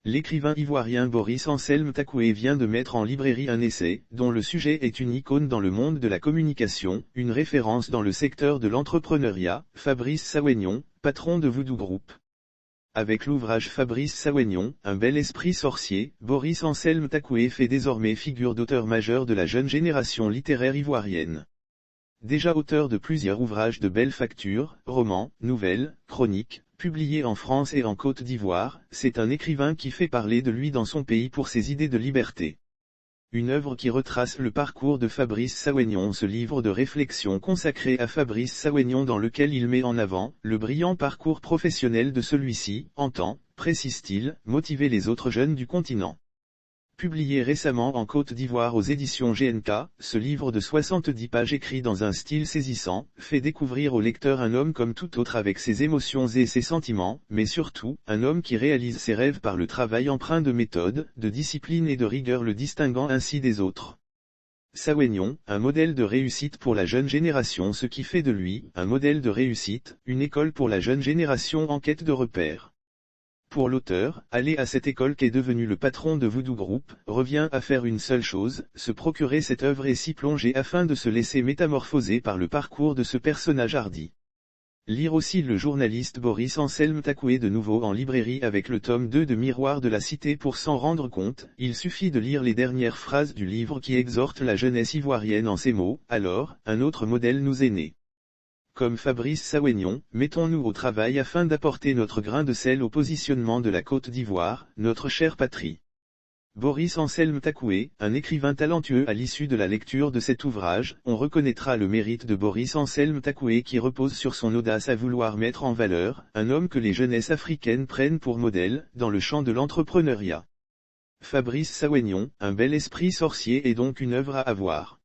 L'écrivain ivoirien Boris Anselme Takoué vient de mettre en librairie un essai, dont le sujet est une icône dans le monde de la communication, une référence dans le secteur de l'entrepreneuriat, Fabrice Sawénion, patron de Voodoo Group. Avec l'ouvrage Fabrice Sawénion, un bel esprit sorcier, Boris Anselme Takoué fait désormais figure d'auteur majeur de la jeune génération littéraire ivoirienne. Déjà auteur de plusieurs ouvrages de belle facture, romans, nouvelles, chroniques, publiés en France et en Côte d'Ivoire, c'est un écrivain qui fait parler de lui dans son pays pour ses idées de liberté. Une œuvre qui retrace le parcours de Fabrice Sawénion, ce livre de réflexion consacré à Fabrice Sawénion dans lequel il met en avant le brillant parcours professionnel de celui-ci, entend, précise-t-il, motiver les autres jeunes du continent. Publié récemment en Côte d'Ivoire aux éditions GNK, ce livre de 70 pages écrit dans un style saisissant, fait découvrir au lecteur un homme comme tout autre avec ses émotions et ses sentiments, mais surtout, un homme qui réalise ses rêves par le travail empreint de méthode, de discipline et de rigueur, le distinguant ainsi des autres. Sawénion, un modèle de réussite pour la jeune génération, ce qui fait de lui, un modèle de réussite, une école pour la jeune génération en quête de repères. Pour l'auteur, aller à cette école qu'est devenu le patron de Voodoo Group, revient à faire une seule chose, se procurer cette œuvre et s'y plonger afin de se laisser métamorphoser par le parcours de ce personnage hardi. Lire aussi le journaliste Boris Anselme Takoué de nouveau en librairie avec le tome 2 de Miroir de la Cité pour s'en rendre compte, il suffit de lire les dernières phrases du livre qui exhortent la jeunesse ivoirienne en ces mots, alors, un autre modèle nous est né. Comme Fabrice Sawénion, mettons-nous au travail afin d'apporter notre grain de sel au positionnement de la Côte d'Ivoire, notre chère patrie. Boris Anselme Takoué, un écrivain talentueux. À l'issue de la lecture de cet ouvrage, on reconnaîtra le mérite de Boris Anselme Takoué qui repose sur son audace à vouloir mettre en valeur, un homme que les jeunesses africaines prennent pour modèle, dans le champ de l'entrepreneuriat. Fabrice Sawénion, un bel esprit sorcier est donc une œuvre à avoir.